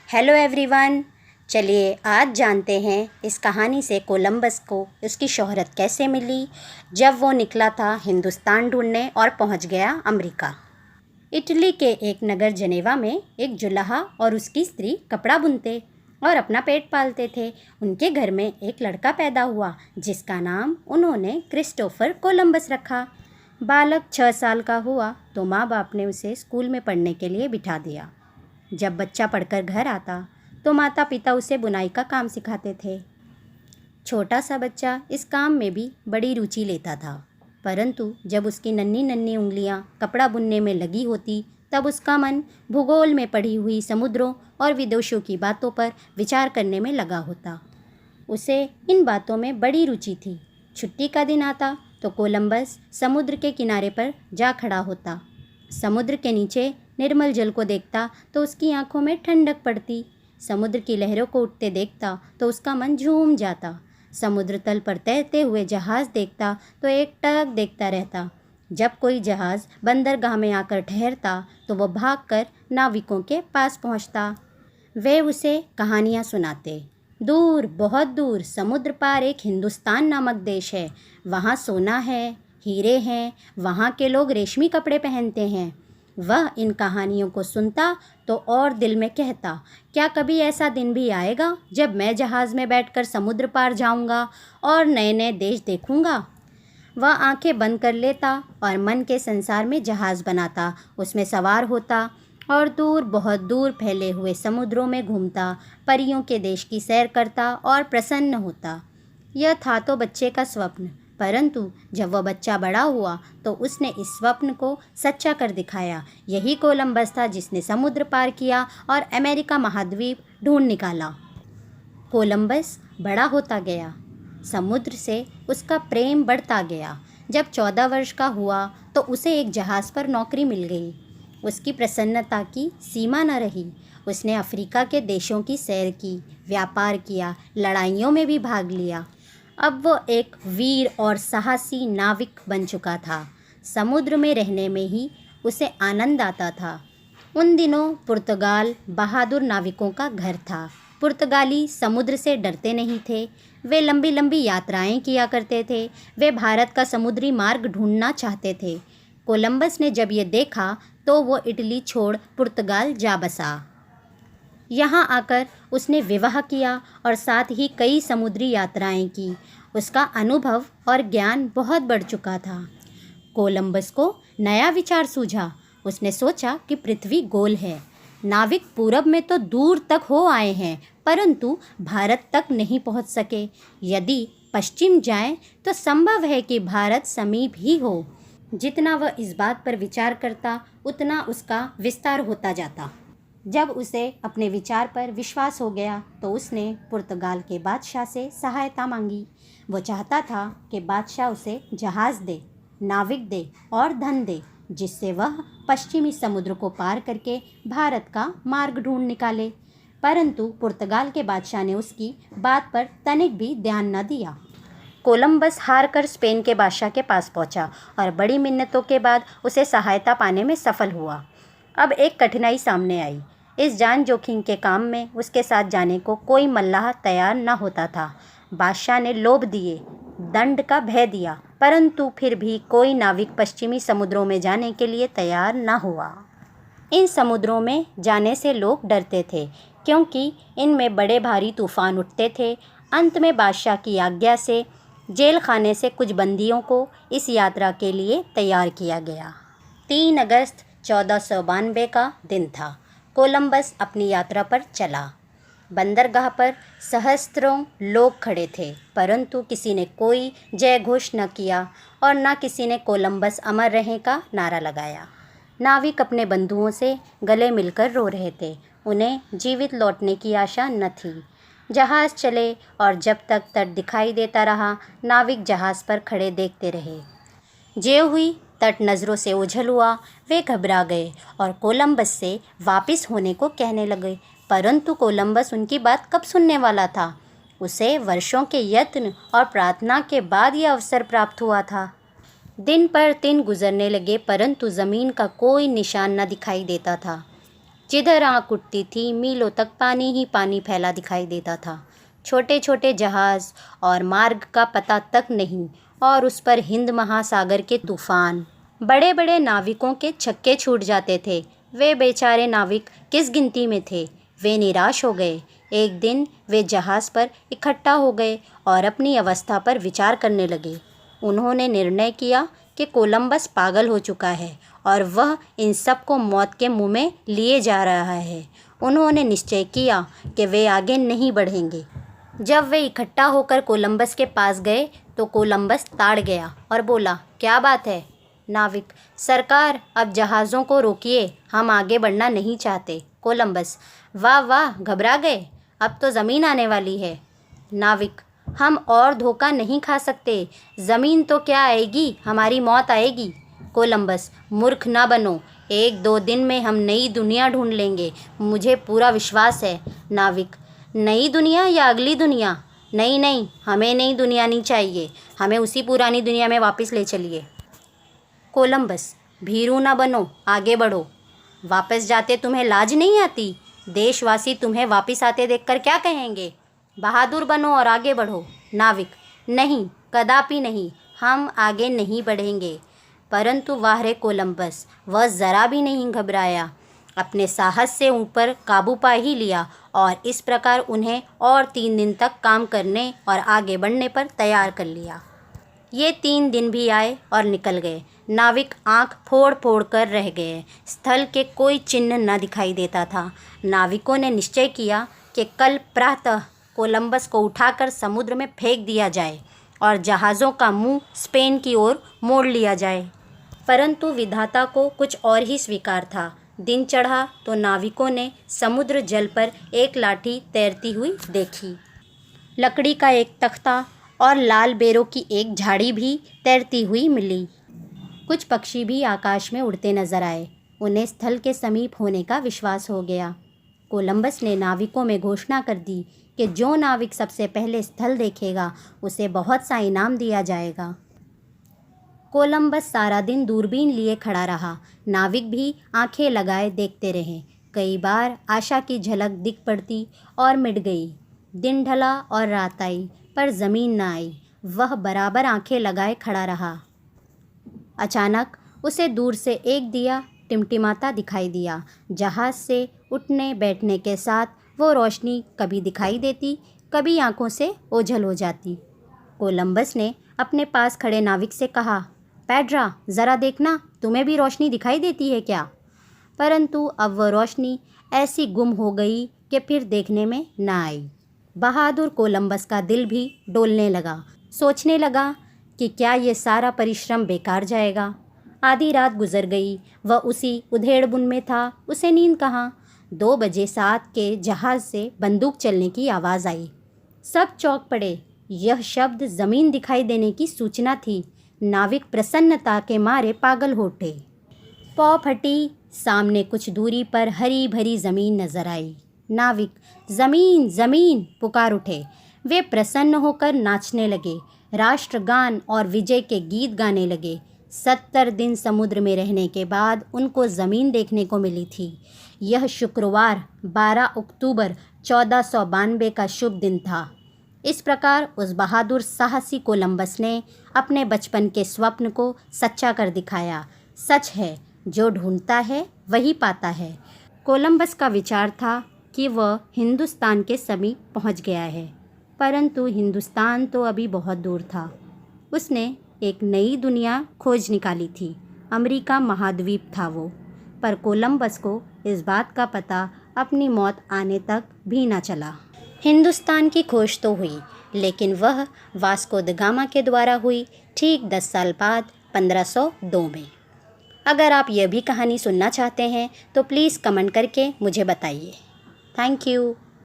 Hello everyone. चलिए आज जानते हैं इस कहानी से कोलंबस को उसकी शोहरत कैसे मिली जब वो निकला था हिंदुस्तान ढूंढने और पहुंच गया अमेरिका। इटली के एक नगर जनेवा में एक जुलाहा और उसकी स्त्री कपड़ा बुनते और अपना पेट पालते थे। उनके घर में एक लड़का पैदा हुआ जिसका नाम उन्होंने क्रिस्टोफर कोलंबस रखा। बालक 6 साल का हुआ तो माँ बाप ने उसे स्कूल में पढ़ने के लिए बिठा दिया। जब बच्चा पढ़कर घर आता तो माता पिता उसे बुनाई का काम सिखाते थे। छोटा सा बच्चा इस काम में भी बड़ी रुचि लेता था, परंतु जब उसकी नन्ही नन्ही उंगलियां कपड़ा बुनने में लगी होती तब उसका मन भूगोल में पढ़ी हुई समुद्रों और विदेशों की बातों पर विचार करने में लगा होता। उसे इन बातों में बड़ी रुचि थी। छुट्टी का दिन आता तो कोलंबस समुद्र के किनारे पर जा खड़ा होता। समुद्र के नीचे निर्मल जल को देखता तो उसकी आंखों में ठंडक पड़ती। समुद्र की लहरों को उठते देखता तो उसका मन झूम जाता। समुद्र तल पर तैरते हुए जहाज़ देखता तो एक टक देखता रहता। जब कोई जहाज़ बंदरगाह में आकर ठहरता तो वह भागकर नाविकों के पास पहुंचता। वे उसे कहानियां सुनाते। दूर, बहुत दूर समुद्र पार एक हिंदुस्तान नामक देश है। वहाँ सोना है, हीरे हैं, वहाँ के लोग रेशमी कपड़े पहनते हैं। वह इन कहानियों को सुनता तो और दिल में कहता, क्या कभी ऐसा दिन भी आएगा जब मैं जहाज़ में बैठकर समुद्र पार जाऊंगा और नए नए देश देखूंगा। वह आंखें बंद कर लेता और मन के संसार में जहाज़ बनाता, उसमें सवार होता और दूर, बहुत दूर फैले हुए समुद्रों में घूमता, परियों के देश की सैर करता और प्रसन्न होता। यह था तो बच्चे का स्वप्न, परंतु जब वह बच्चा बड़ा हुआ तो उसने इस स्वप्न को सच्चा कर दिखाया। यही कोलंबस था जिसने समुद्र पार किया और अमेरिका महाद्वीप ढूंढ निकाला। कोलंबस बड़ा होता गया, समुद्र से उसका प्रेम बढ़ता गया। जब 14 वर्ष का हुआ तो उसे एक जहाज़ पर नौकरी मिल गई। उसकी प्रसन्नता की सीमा न रही। उसने अफ्रीका के देशों की सैर की, व्यापार किया, लड़ाइयों में भी भाग लिया। अब वो एक वीर और साहसी नाविक बन चुका था। समुद्र में रहने में ही उसे आनंद आता था। उन दिनों पुर्तगाल बहादुर नाविकों का घर था। पुर्तगाली समुद्र से डरते नहीं थे। वे लंबी लंबी यात्राएं किया करते थे। वे भारत का समुद्री मार्ग ढूंढना चाहते थे। कोलंबस ने जब ये देखा तो वो इटली छोड़ पुर्तगाल जा बसा। यहाँ आकर उसने विवाह किया और साथ ही कई समुद्री यात्राएं की। उसका अनुभव और ज्ञान बहुत बढ़ चुका था। कोलंबस को नया विचार सूझा। उसने सोचा कि पृथ्वी गोल है। नाविक पूरब में तो दूर तक हो आए हैं, परंतु भारत तक नहीं पहुँच सके। यदि पश्चिम जाएं तो संभव है कि भारत समीप ही हो। जितना वह इस बात पर विचार करता उतना उसका विस्तार होता जाता। जब उसे अपने विचार पर विश्वास हो गया तो उसने पुर्तगाल के बादशाह से सहायता मांगी। वो चाहता था कि बादशाह उसे जहाज़ दे, नाविक दे और धन दे, जिससे वह पश्चिमी समुद्र को पार करके भारत का मार्ग ढूंढ निकाले। परंतु पुर्तगाल के बादशाह ने उसकी बात पर तनिक भी ध्यान न दिया। कोलंबस हार कर स्पेन के बादशाह के पास पहुंचा और बड़ी मिन्नतों के बाद उसे सहायता पाने में सफल हुआ। अब एक कठिनाई सामने आई। इस जान जोखिम के काम में उसके साथ जाने को कोई मल्लाह तैयार न होता था। बादशाह ने लोभ दिए, दंड का भय दिया, परंतु फिर भी कोई नाविक पश्चिमी समुद्रों में जाने के लिए तैयार न हुआ। इन समुद्रों में जाने से लोग डरते थे क्योंकि इनमें बड़े भारी तूफान उठते थे। अंत में बादशाह की आज्ञा से जेल खाने से कुछ बंदियों को इस यात्रा के लिए तैयार किया गया। 3 अगस्त 1492 का दिन था। कोलंबस अपनी यात्रा पर चला। बंदरगाह पर सहस्त्रों लोग खड़े थे, परंतु किसी ने कोई जय घोष न किया और न किसी ने कोलंबस अमर रहे का नारा लगाया। नाविक अपने बंधुओं से गले मिलकर रो रहे थे। उन्हें जीवित लौटने की आशा न थी। जहाज़ चले और जब तक तट दिखाई देता रहा, नाविक जहाज़ पर खड़े देखते रहे। ज्यों हुई तट नज़रों से ओझल हुआ, वे घबरा गए और कोलंबस से वापस होने को कहने लगे, परंतु कोलंबस उनकी बात कब सुनने वाला था। उसे वर्षों के यत्न और प्रार्थना के बाद यह अवसर प्राप्त हुआ था। दिन पर दिन गुजरने लगे, परंतु ज़मीन का कोई निशान न दिखाई देता था। जिधर आँख उठती थी मीलों तक पानी ही पानी फैला दिखाई देता था। छोटे छोटे जहाज़ और मार्ग का पता तक नहीं, और उस पर हिंद महासागर के तूफान। बड़े बड़े नाविकों के छक्के छूट जाते थे। वे बेचारे नाविक किस गिनती में थे। वे निराश हो गए। एक दिन वे जहाज़ पर इकट्ठा हो गए और अपनी अवस्था पर विचार करने लगे। उन्होंने निर्णय किया कि कोलंबस पागल हो चुका है और वह इन सब को मौत के मुंह में लिए जा रहा है। उन्होंने निश्चय किया कि वे आगे नहीं बढ़ेंगे। जब वे इकट्ठा होकर कोलंबस के पास गए तो कोलंबस ताड़ गया और बोला, क्या बात है? नाविक, सरकार अब जहाज़ों को रोकिए, हम आगे बढ़ना नहीं चाहते। कोलंबस, वाह वाह, घबरा गए, अब तो ज़मीन आने वाली है। नाविक, हम और धोखा नहीं खा सकते, ज़मीन तो क्या आएगी, हमारी मौत आएगी। कोलंबस, मूर्ख ना बनो, 1-2 दिन में हम नई दुनिया ढूंढ लेंगे, मुझे पूरा विश्वास है। नाविक, नई दुनिया या अगली दुनिया? नहीं नहीं, हमें नई दुनिया नहीं चाहिए, हमें उसी पुरानी दुनिया में वापस ले चलिए। कोलंबस, भीरू ना बनो, आगे बढ़ो। वापस जाते तुम्हें लाज नहीं आती? देशवासी तुम्हें वापस आते देखकर क्या कहेंगे? बहादुर बनो और आगे बढ़ो। नाविक, नहीं, कदापि नहीं, हम आगे नहीं बढ़ेंगे। परंतु वाह रे कोलंबस, वह ज़रा भी नहीं घबराया, अपने साहस से ऊपर काबू पा ही लिया और इस प्रकार उन्हें और 3 दिन तक काम करने और आगे बढ़ने पर तैयार कर लिया। ये 3 दिन भी आए और निकल गए। नाविक आंख फोड़ फोड़ कर रह गए। स्थल के कोई चिन्ह न दिखाई देता था। नाविकों ने निश्चय किया कि कल प्रातः कोलंबस को उठाकर समुद्र में फेंक दिया जाए और जहाज़ों का मुंह स्पेन की ओर मोड़ लिया जाए। परंतु विधाता को कुछ और ही स्वीकार था। दिन चढ़ा तो नाविकों ने समुद्र जल पर एक लाठी तैरती हुई देखी। लकड़ी का एक तख्ता और लाल बेरों की एक झाड़ी भी तैरती हुई मिली। कुछ पक्षी भी आकाश में उड़ते नजर आए। उन्हें स्थल के समीप होने का विश्वास हो गया। कोलंबस ने नाविकों में घोषणा कर दी कि जो नाविक सबसे पहले स्थल देखेगा उसे बहुत सा इनाम दिया जाएगा। कोलंबस सारा दिन दूरबीन लिए खड़ा रहा। नाविक भी आंखें लगाए देखते रहे। कई बार आशा की झलक दिख पड़ती और मिट गई। दिन ढला और रात आई, पर ज़मीन न आई। वह बराबर आंखें लगाए खड़ा रहा। अचानक उसे दूर से एक दिया टिमटिमाता दिखाई दिया। जहाज़ से उठने बैठने के साथ वो रोशनी कभी दिखाई देती, कभी आंखों से ओझल हो जाती। कोलंबस ने अपने पास खड़े नाविक से कहा, पैड्रा, ज़रा देखना, तुम्हें भी रोशनी दिखाई देती है क्या? परंतु अब वह रोशनी ऐसी गुम हो गई कि फिर देखने में न आई। बहादुर कोलंबस का दिल भी डोलने लगा। सोचने लगा कि क्या ये सारा परिश्रम बेकार जाएगा। आधी रात गुजर गई। वह उसी उधेड़बुन में था। उसे नींद कहाँ। 2 बजे 7 के जहाज़ से बंदूक चलने की आवाज़ आई। सब चौंक पड़े। यह शब्द ज़मीन दिखाई देने की सूचना थी। नाविक प्रसन्नता के मारे पागल हो उठे। पौ फटी। सामने कुछ दूरी पर हरी भरी ज़मीन नजर आई। नाविक ज़मीन ज़मीन पुकार उठे। वे प्रसन्न होकर नाचने लगे, राष्ट्रगान और विजय के गीत गाने लगे। 70 दिन समुद्र में रहने के बाद उनको ज़मीन देखने को मिली थी। यह शुक्रवार 12 अक्टूबर 1492 का शुभ दिन था। इस प्रकार उस बहादुर साहसी कोलंबस ने अपने बचपन के स्वप्न को सच्चा कर दिखाया। सच है, जो ढूंढता है वही पाता है। कोलंबस का विचार था कि वह हिंदुस्तान के समीप पहुंच गया है, परंतु हिंदुस्तान तो अभी बहुत दूर था। उसने एक नई दुनिया खोज निकाली थी। अमेरिका महाद्वीप था वो, पर कोलंबस को इस बात का पता अपनी मौत आने तक भी न चला। हिंदुस्तान की खोज तो हुई, लेकिन वह वास्को द गामा के द्वारा हुई ठीक 10 साल बाद 1502 में। अगर आप यह भी कहानी सुनना चाहते हैं तो प्लीज़ कमेंट करके मुझे बताइए। Thank you.